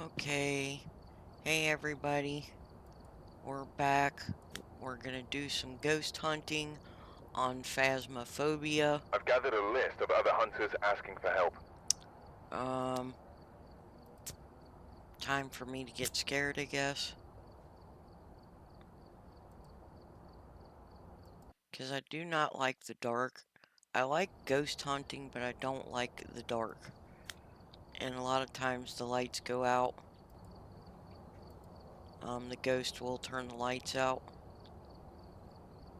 Okay. Hey everybody. We're back. We're gonna do some ghost hunting on Phasmophobia. I've gathered a list of other hunters asking for help. Time for me to get scared, I guess. Because I do not like the dark. I like ghost hunting, but I don't like the dark. And a lot of times the lights go out. The ghost will turn the lights out.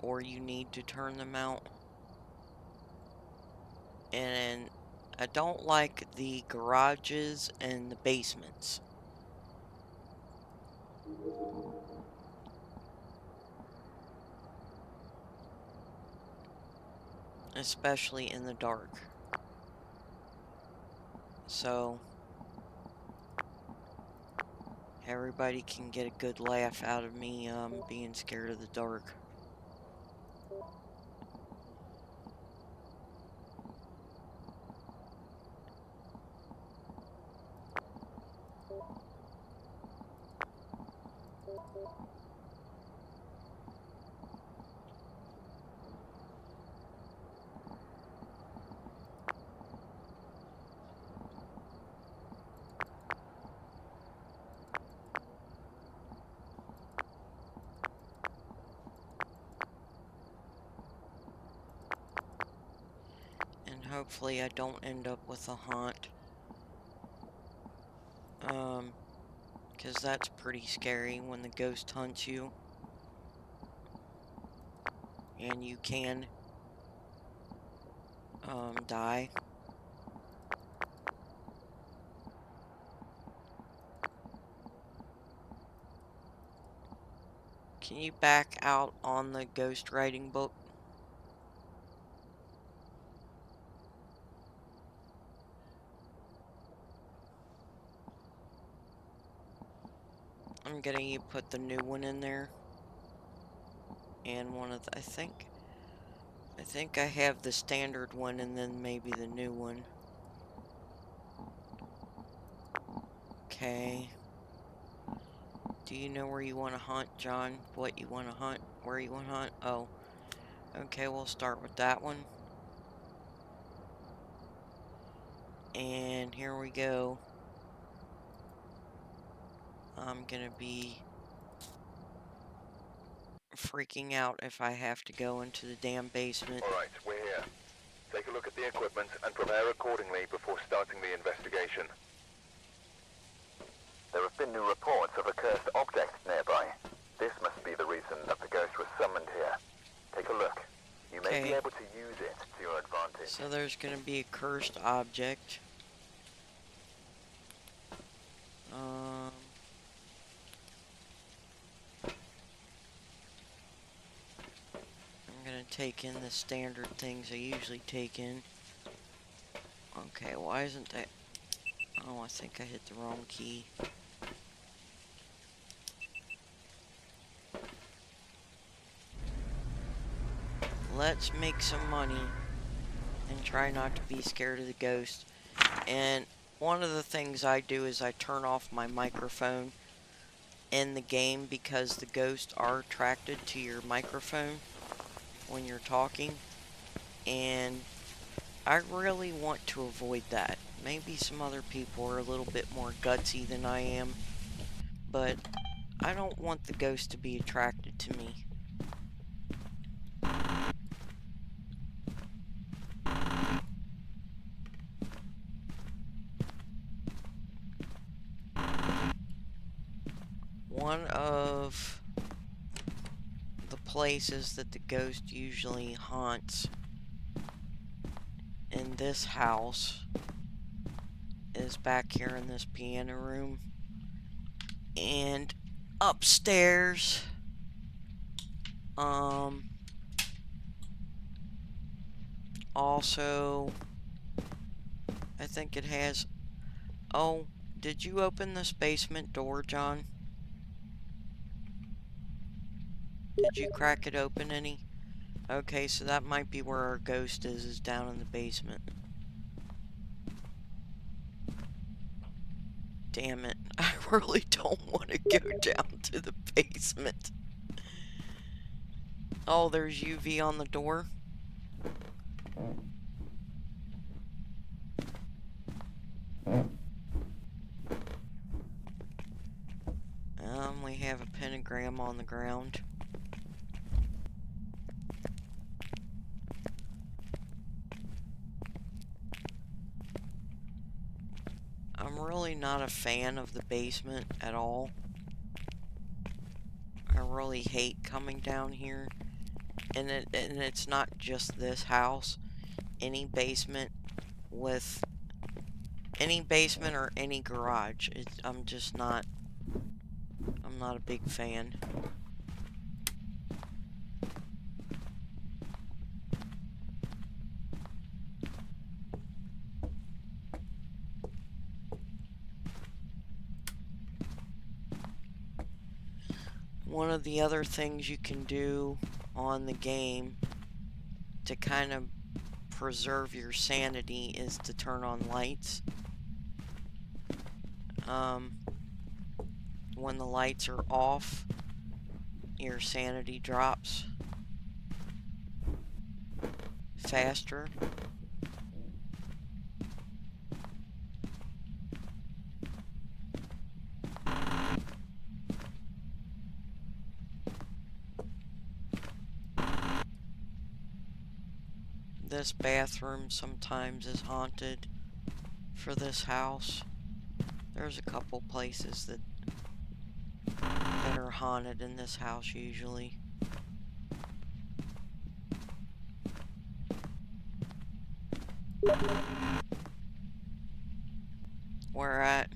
Or you need to turn them out. And I don't like the garages and the basements. Especially in the dark. So everybody can get a good laugh out of me being scared of the dark. And hopefully I don't end up with a haunt. Because that's pretty scary when the ghost hunts you. And you can die. Can you back out on the ghost writing book? I'm gonna put the new one in there. And one of the, I think I have the standard one and then maybe the new one. Okay. Do you know where you want to hunt, John? What you want to hunt? Where you want to hunt? Oh. Okay, we'll start with that one. And here we go. I'm gonna be freaking out if I have to go into the damn basement. Alright, we're here. Take a look at the equipment and prepare accordingly before starting the investigation. There have been new reports of a cursed object nearby. This must be the reason that the ghost was summoned here. Take a look. You may be able to use it to your advantage. So there's gonna be a cursed object. I'm gonna take in the standard things I usually take in. Okay, why isn't that? Oh, I think I hit the wrong key. Let's make some money and try not to be scared of the ghost. And one of the things I do is I turn off my microphone in the game because the ghosts are attracted to your microphone when you're talking. And I really want to avoid that. Maybe some other people are a little bit more gutsy than I am, but I don't want the ghost to be attracted to me. One of the places that the ghost usually haunts in this house is back here in this piano room. And upstairs, also, I think it has, oh, did you open this basement door, John? Did you crack it open any? Okay, so that might be where our ghost is down in the basement. Damn it, I really don't want to go down to the basement. Oh, there's UV on the door. We have a pentagram on the ground. I'm really not a fan of the basement at all. I really hate coming down here. And it's not just this house. Any basement with any basement or any garage. I'm not a big fan. One of the other things you can do on the game to kind of preserve your sanity is to turn on lights. When the lights are off, your sanity drops faster. This bathroom sometimes is haunted for this house. There's a couple places that are haunted in this house usually. Where at?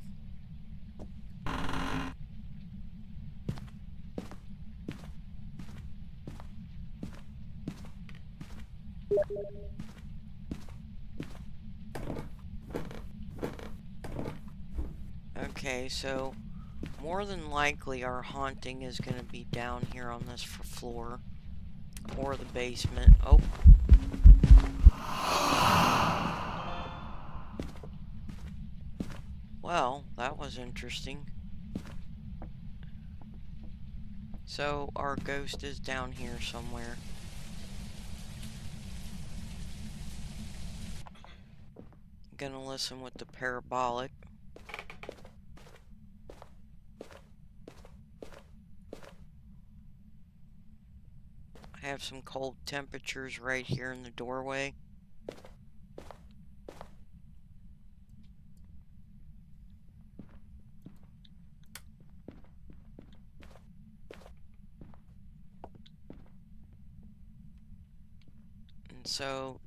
Okay, so more than likely our haunting is going to be down here on this floor or the basement. Oh. Well, that was interesting. So our ghost is down here somewhere. I'm gonna listen with the parabolic. I have some cold temperatures right here in the doorway. And so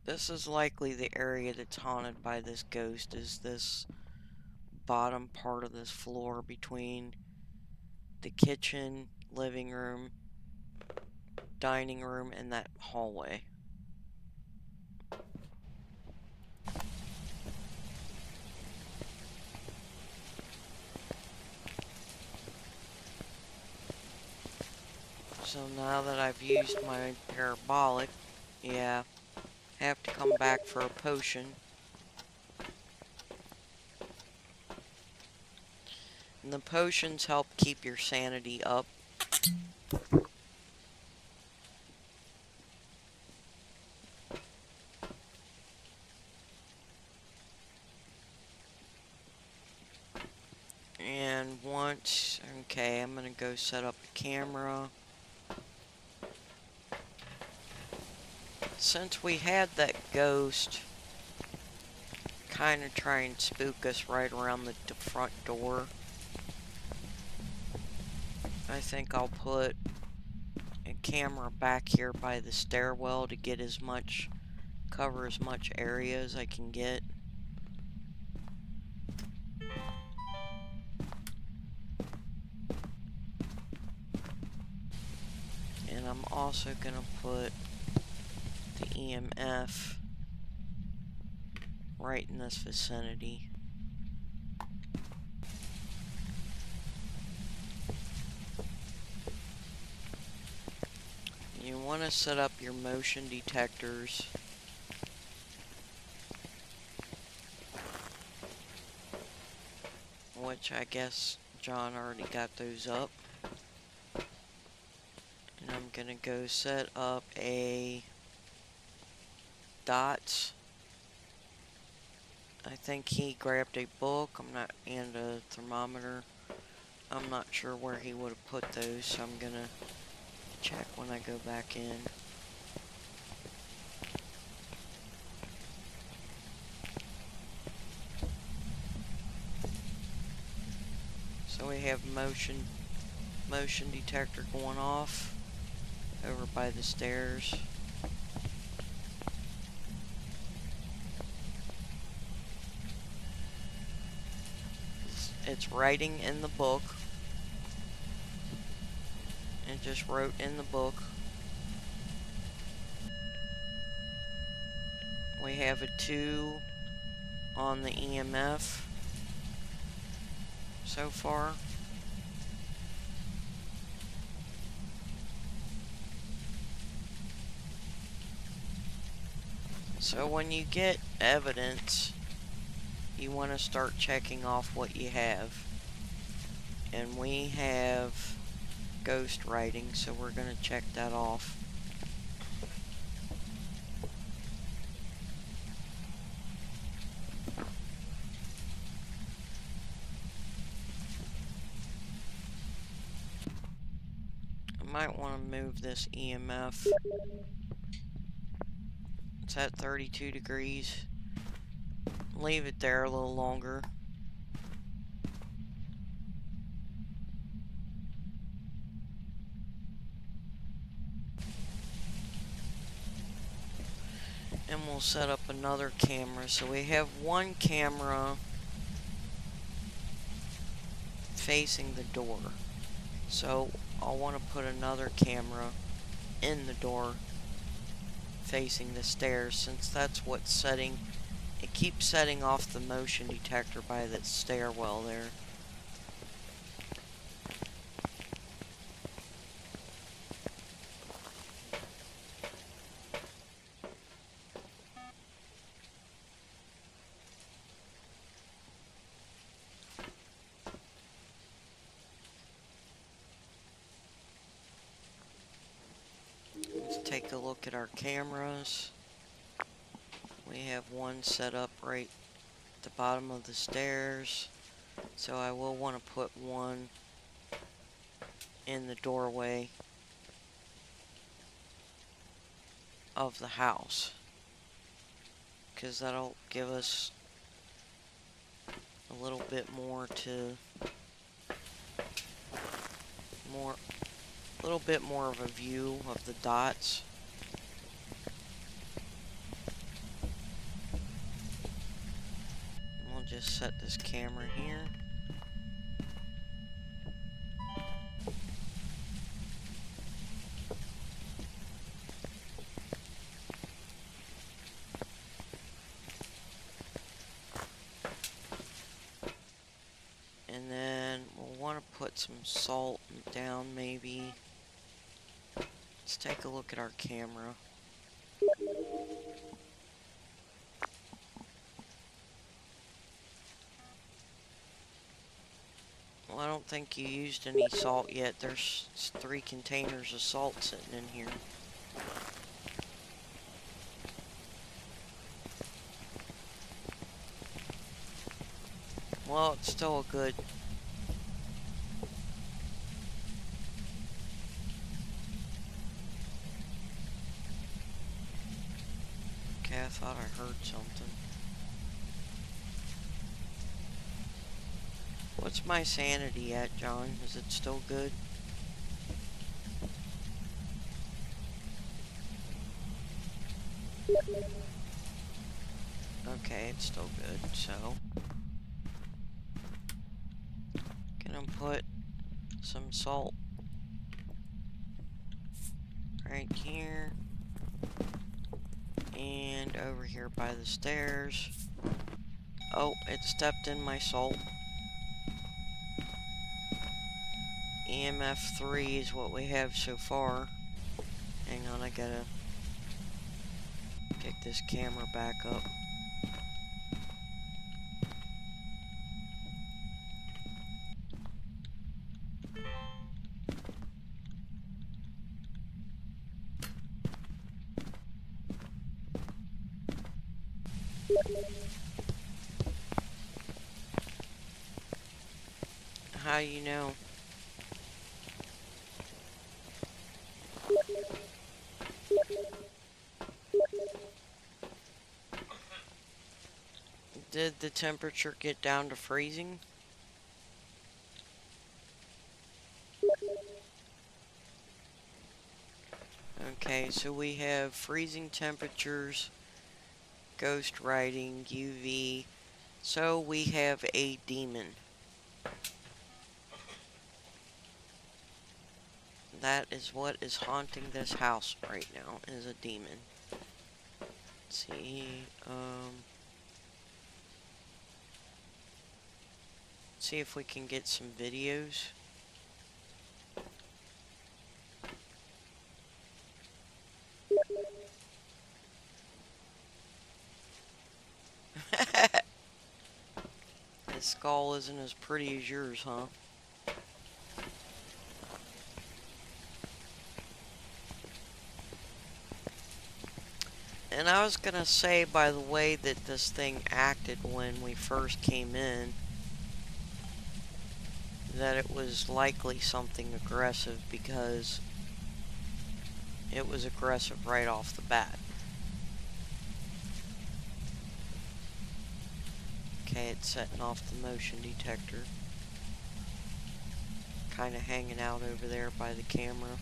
this is likely the area that's haunted by this ghost, is this bottom part of this floor between the kitchen, living room, dining room, and that hallway. So now that I've used my parabolic, yeah, have to come back for a potion. And the potions help keep your sanity up. And once, okay, I'm gonna go set up a camera. Since we had that ghost kind of try and spook us right around the front door, I think I'll put a camera back here by the stairwell to get cover as much area as I can get. And I'm also gonna put the EMF right in this vicinity. You want to set up your motion detectors which I guess John already got those up. And I'm gonna go set up a dots. I think he grabbed a book, and a thermometer. I'm not sure where he would have put those, so I'm gonna check when I go back in. So we have motion detector going off over by the stairs. It's writing in the book. It just wrote in the book. We have a 2 on the EMF so far. So when you get evidence, you want to start checking off what you have. And we have ghost writing, so we're going to check that off. I might want to move this EMF. It's at 32 degrees. Leave it there a little longer. And we'll set up another camera. So we have one camera facing the door. So I'll want to put another camera in the door facing the stairs, since that's what's setting. It keeps setting off the motion detector by that stairwell there. Let's take a look at our cameras. We have one set up right at the bottom of the stairs, so I will want to put one in the doorway of the house, because that'll give us a little bit more of a view of the dots. And we'll just set this camera here. And then we'll want to put some salt down maybe. Let's take a look at our camera. Well, I don't think you used any salt yet. There's 3 containers of salt sitting in here. Well, it's still a good. Okay, I thought I heard something. What's my sanity at, John? Is it still good? Okay, it's still good, so gonna put some salt right here and over here by the stairs. Oh, it stepped in my salt. EMF 3 is what we have so far. Hang on, I gotta pick this camera back up. How you know? Did the temperature get down to freezing? Okay, so we have freezing temperatures, ghost writing, UV. So we have a demon. That is what is haunting this house right now, is a demon. Let's see, see if we can get some videos. His skull isn't as pretty as yours, huh? And I was gonna say, by the way that this thing acted when we first came in, that it was likely something aggressive because it was aggressive right off the bat. Okay, it's setting off the motion detector. Kind of hanging out over there by the camera.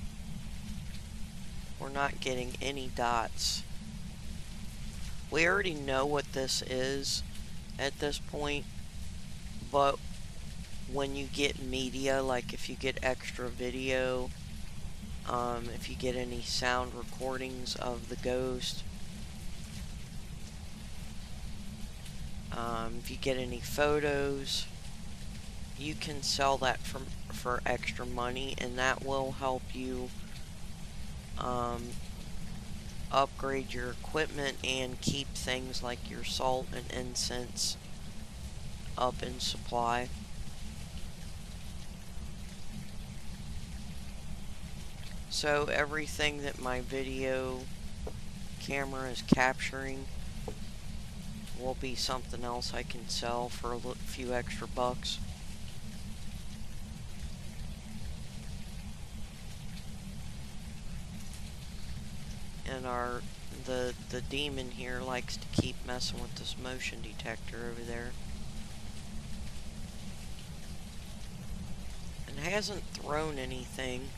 We're not getting any dots. We already know what this is at this point, but when you get media, like if you get extra video, if you get any sound recordings of the ghost, if you get any photos, you can sell that for extra money, and that will help you upgrade your equipment and keep things like your salt and incense up in supply. So everything that my video camera is capturing will be something else I can sell for a few extra bucks. And the demon here likes to keep messing with this motion detector over there. And hasn't thrown anything.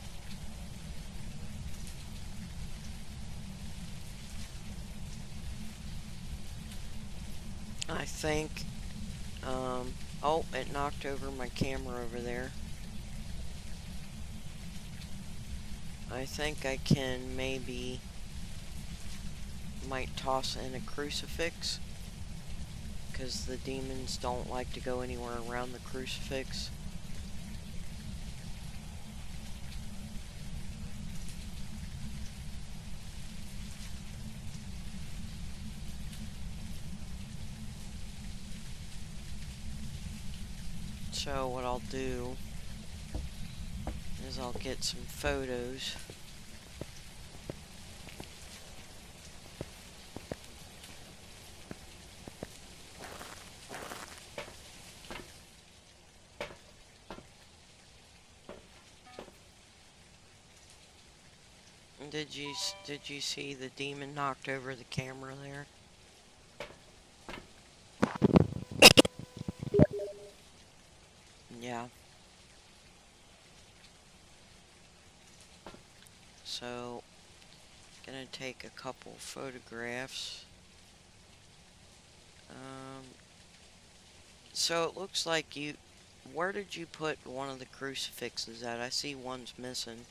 I think, oh, it knocked over my camera over there. I think I can might toss in a crucifix, because the demons don't like to go anywhere around the crucifix. So what I'll do is I'll get some photos. Did you see the demon knocked over the camera there? Yeah. So, gonna take a couple photographs. So it looks like where did you put one of the crucifixes at? I see one's missing.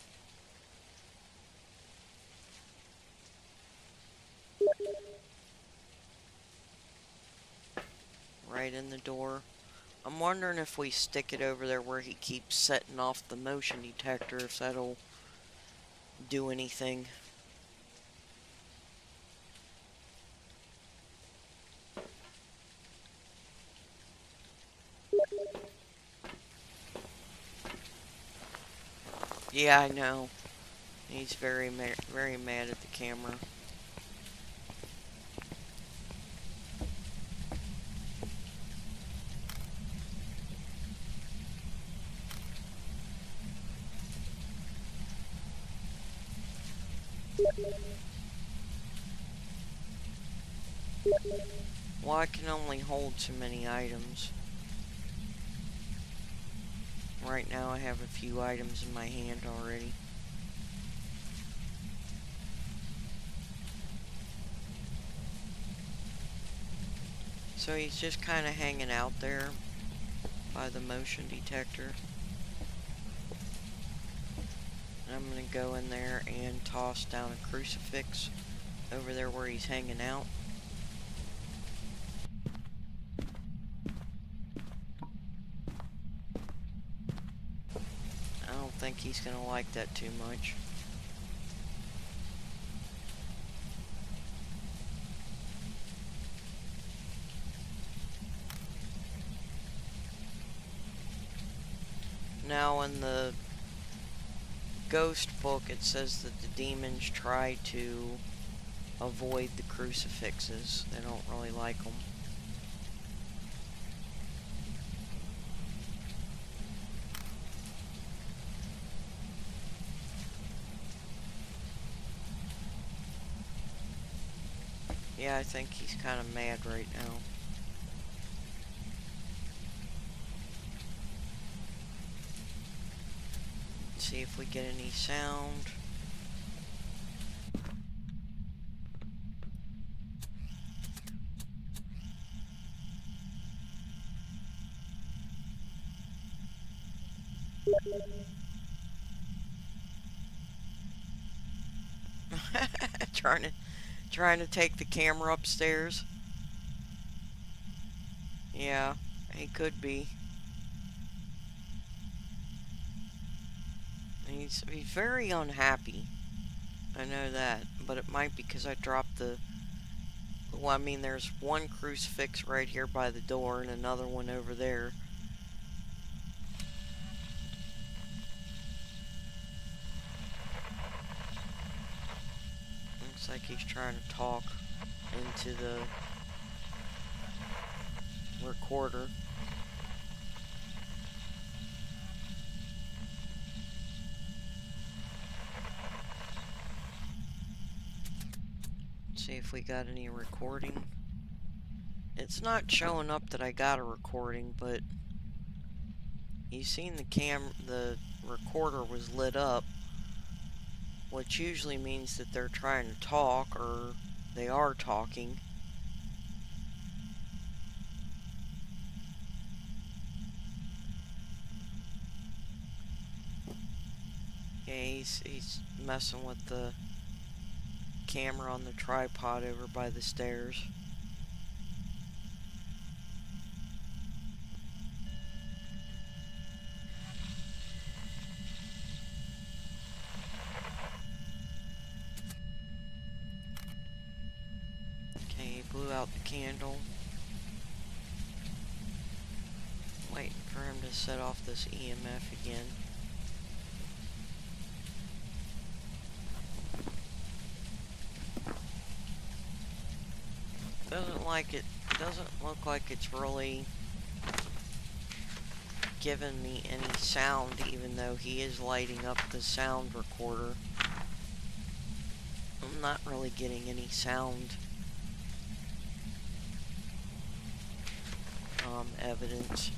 Right in the door. I'm wondering if we stick it over there where he keeps setting off the motion detector, if that'll do anything. Yeah, I know. He's very mad at the camera. Well, I can only hold so many items. Right now I have a few items in my hand already. So he's just kind of hanging out there by the motion detector. And I'm going to go in there and toss down a crucifix over there where he's hanging out. I don't think he's going to like that too much. Now in the ghost book it says that the demons try to avoid the crucifixes. They don't really like them. Yeah, I think he's kind of mad right now. Let's see if we get any sound. trying to take the camera upstairs. Yeah, he could be. He's very unhappy. I know that, but it might be because I dropped the... Well, I mean, there's one crucifix right here by the door and another one over there. Looks like he's trying to talk into the recorder. Let's see if we got any recording. It's not showing up that I got a recording, but you've seen the recorder was lit up, which usually means that they're trying to talk or they are talking. Yeah, he's messing with the camera on the tripod over by the stairs. Okay, he blew out the candle. Waiting for him to set off this EMF again. Doesn't look like it's really giving me any sound, even though he is lighting up the sound recorder. I'm not really getting any sound evidence,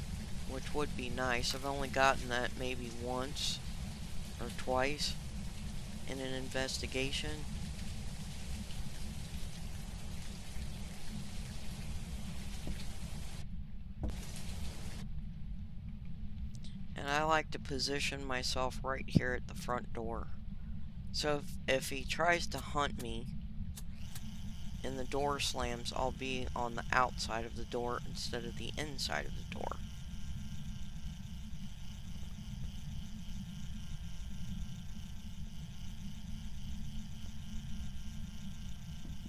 which would be nice. I've only gotten that maybe once or twice in an investigation. And I like to position myself right here at the front door. So if he tries to hunt me and the door slams, I'll be on the outside of the door instead of the inside of the door.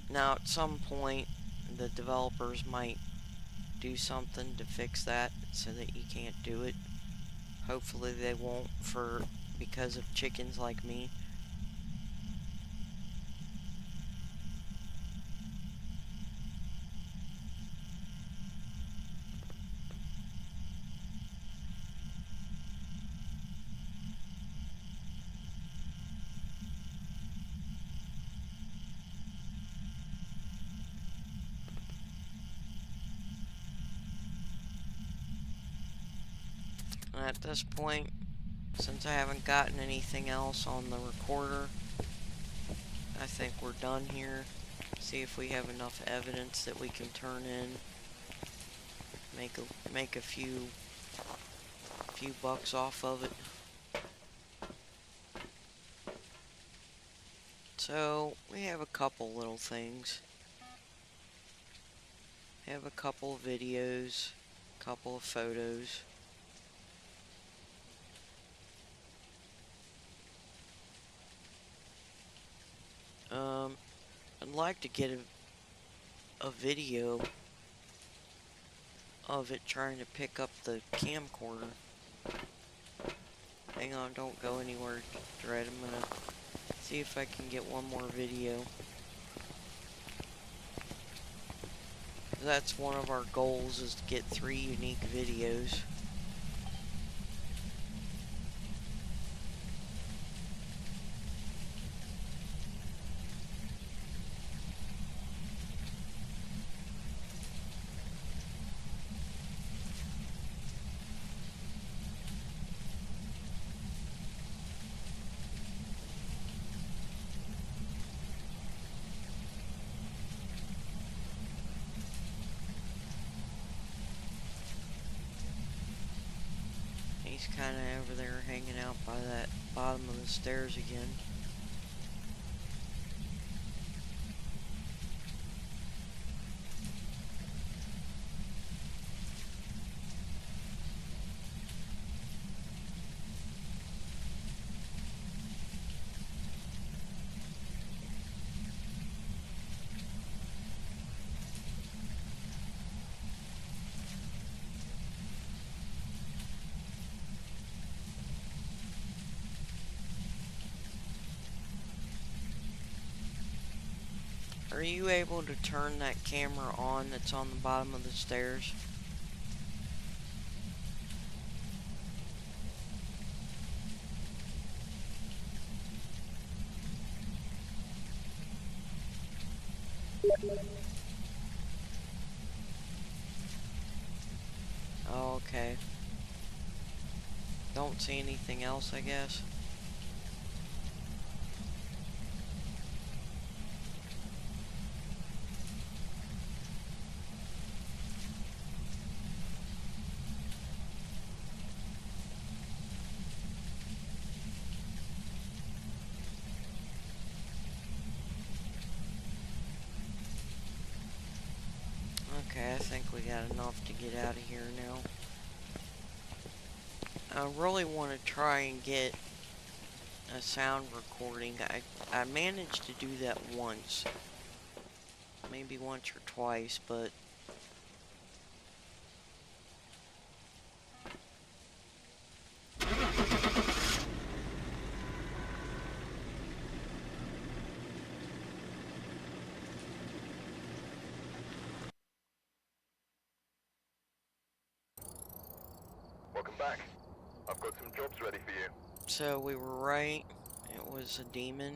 Now at some point the developers might do something to fix that so that you can't do it. Hopefully they won't, because of chickens like me. And at this point, since I haven't gotten anything else on the recorder, I think we're done here. See if we have enough evidence that we can turn in. Make a few bucks off of it. So we have a couple little things. We have a couple of videos, a couple of photos. I'd like to get a video of it trying to pick up the camcorder. Hang on, don't go anywhere, Dread. I'm gonna see if I can get one more video. That's one of our goals, is to get 3 unique videos. He's kind of over there hanging out by that bottom of the stairs again. Are you able to turn that camera on that's on the bottom of the stairs? Oh, okay. Don't see anything else, I guess. Okay, I think we got enough to get out of here now. I really want to try and get a sound recording. I managed to do that once. Maybe once or twice, but Welcome back. I've got some jobs ready for you. so we were right. It was a demon.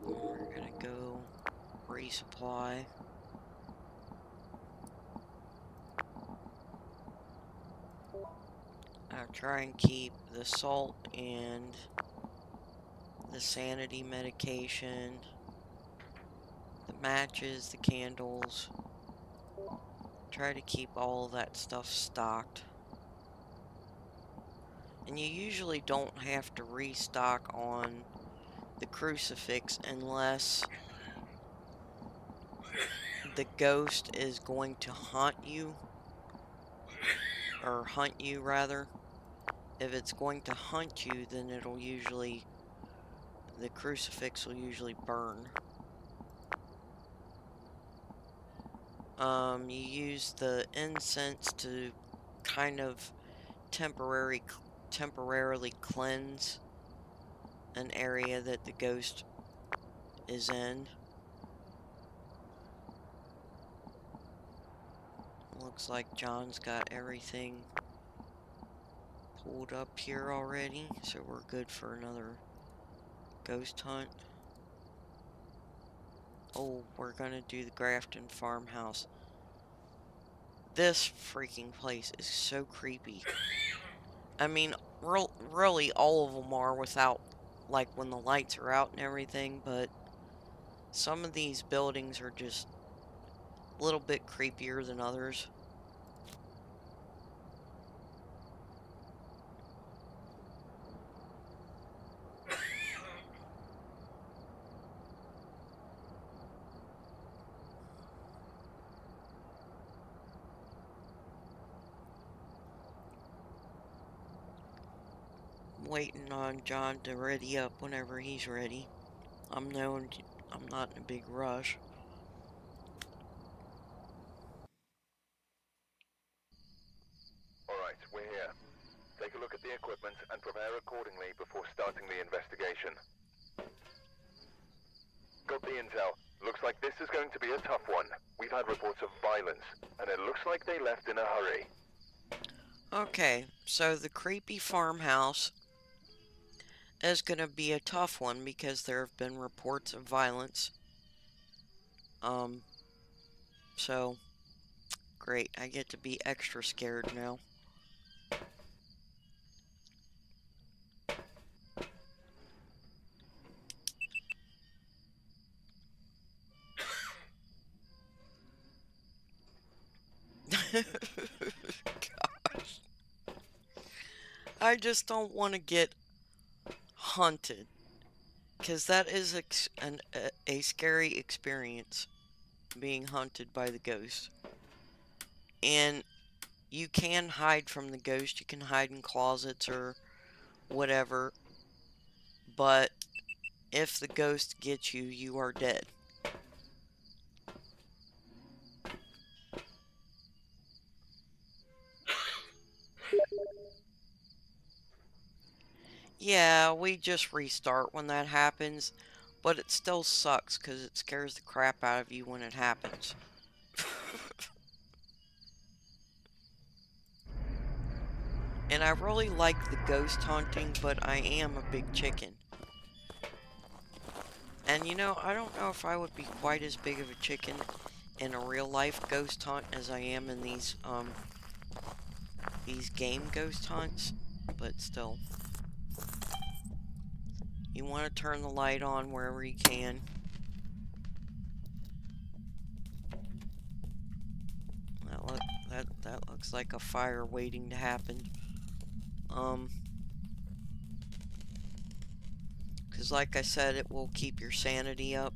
We're gonna go resupply. I'll try and keep the salt and the sanity medication, the matches, the candles. Try to keep all that stuff stocked. And you usually don't have to restock on the crucifix unless the ghost is going to haunt you, or hunt you rather. If it's going to hunt you, then it'll usually, the crucifix will usually burn. You use the incense to kind of temporarily cleanse an area that the ghost is in. Looks like John's got everything pulled up here already, so we're good for another ghost hunt. Oh, we're gonna do the Grafton farmhouse. This freaking place is so creepy. I mean, really all of them are without, like, when the lights are out and everything, but some of these buildings are just a little bit creepier than others. Waiting on John to ready up whenever he's ready. I'm not in a big rush. Alright, we're here. Take a look at the equipment and prepare accordingly before starting the investigation. Got the intel. Looks like this is going to be a tough one. We've had reports of violence, and it looks like they left in a hurry. Okay, so the creepy farmhouse is going to be a tough one because there have been reports of violence. So, great. I get to be extra scared now. Gosh. I just don't want to get hunted. Because that is a scary experience, being hunted by the ghost. And you can hide from the ghost. You can hide in closets or whatever. But if the ghost gets you, you are dead. Yeah, we just restart when that happens. But it still sucks because it scares the crap out of you when it happens. And I really like the ghost hunting, but I am a big chicken. And you know, I don't know if I would be quite as big of a chicken in a real life ghost hunt as I am in these game ghost hunts, but still. You want to turn the light on wherever you can. That looks like a fire waiting to happen. Because like I said, it will keep your sanity up.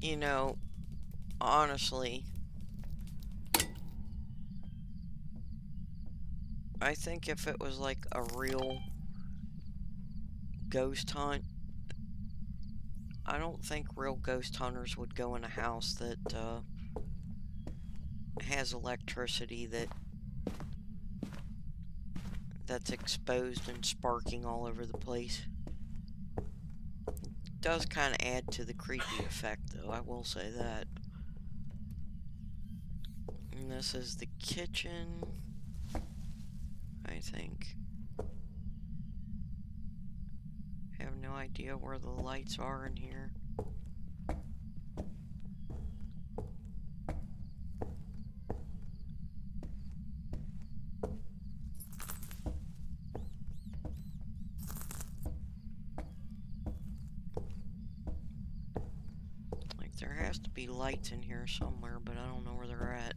You know, honestly, I think if it was like a real ghost hunt, I don't think real ghost hunters would go in a house that has electricity that's exposed and sparking all over the place. It does kind of add to the creepy effect, though, I will say that. And this is the kitchen, I think. I have no idea where the lights are in here. Like, there has to be lights in here somewhere, but I don't know where they're at.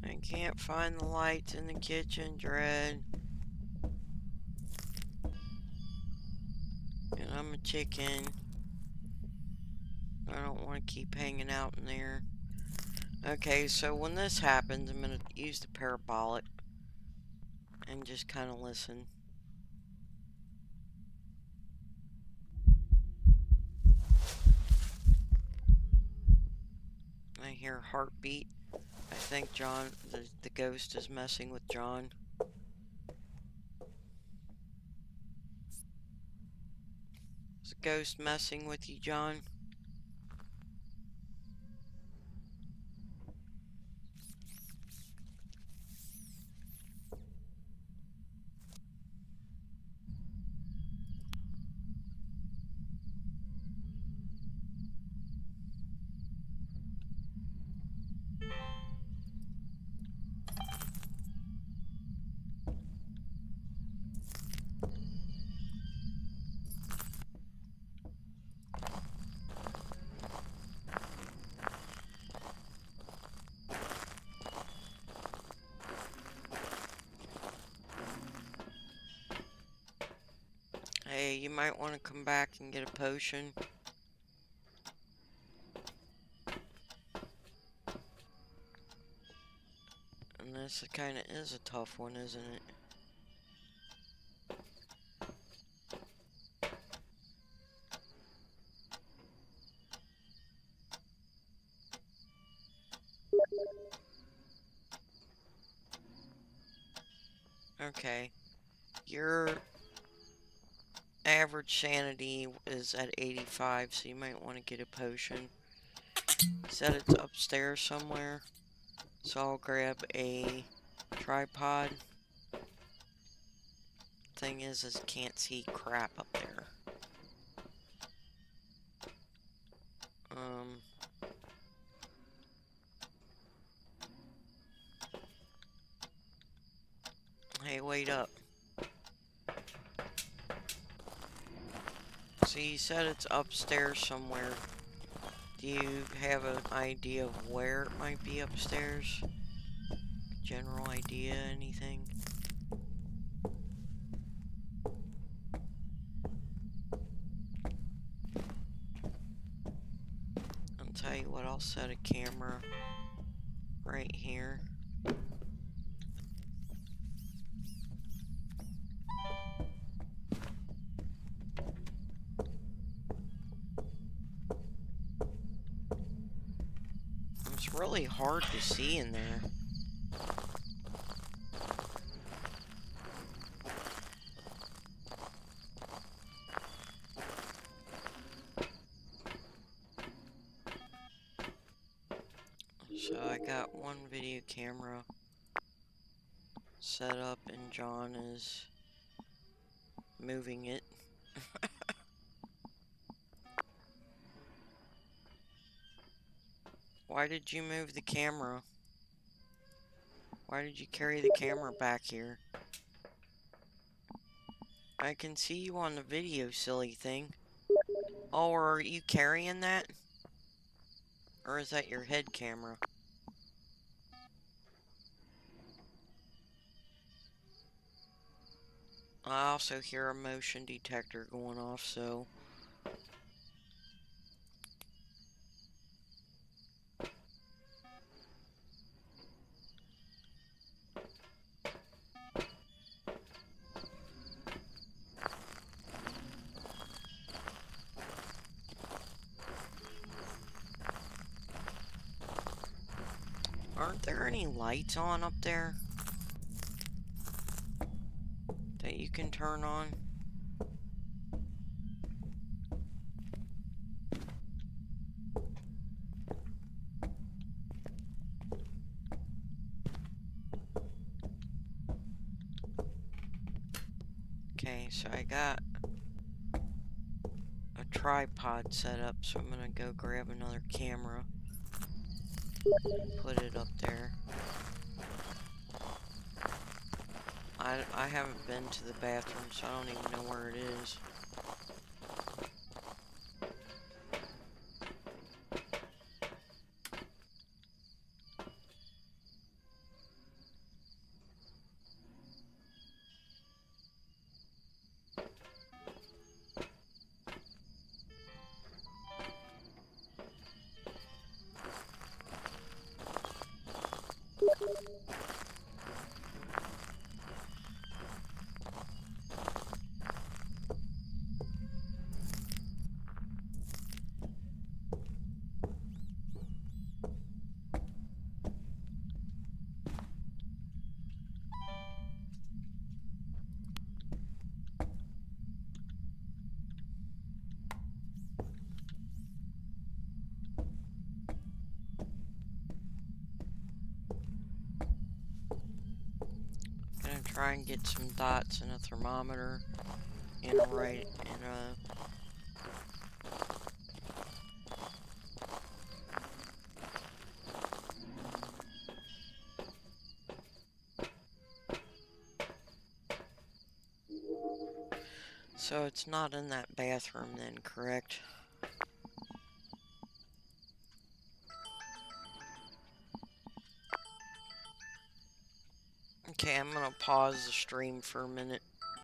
I can't find the lights in the kitchen, Dread. And I'm a chicken. I don't want to keep hanging out in there. Okay, so when this happens, I'm going to use the parabolic and just kind of listen. hear heartbeat. I think John, the ghost is messing with John. Is the ghost messing with you, John? Hey, you might want to come back and get a potion. And this kind of is a tough one, isn't it? Okay. Your average sanity is at 85, so you might want to get a potion. Said it's upstairs somewhere, so I'll grab a tripod. Thing is can't see crap up there. Hey, wait up. So you said it's upstairs somewhere. Do you have an idea of where it might be upstairs? General idea, anything? I'll tell you what, I'll set a camera right here. It's really hard to see in there. So I got one video camera set up and John is moving it. Why did you move the camera? Why did you carry the camera back here? I can see you on the video, silly thing. Oh, are you carrying that? Or is that your head camera? I also hear a motion detector going off, so... Aren't there any lights on up there that you can turn on? Okay, so I got a tripod set up, so I'm gonna go grab another camera. Put it up there. I haven't been to the bathroom, so I don't even know where it is. try and get some dots and a thermometer in a so it's not in that bathroom then, correct? Okay, I'm gonna pause the stream for a minute.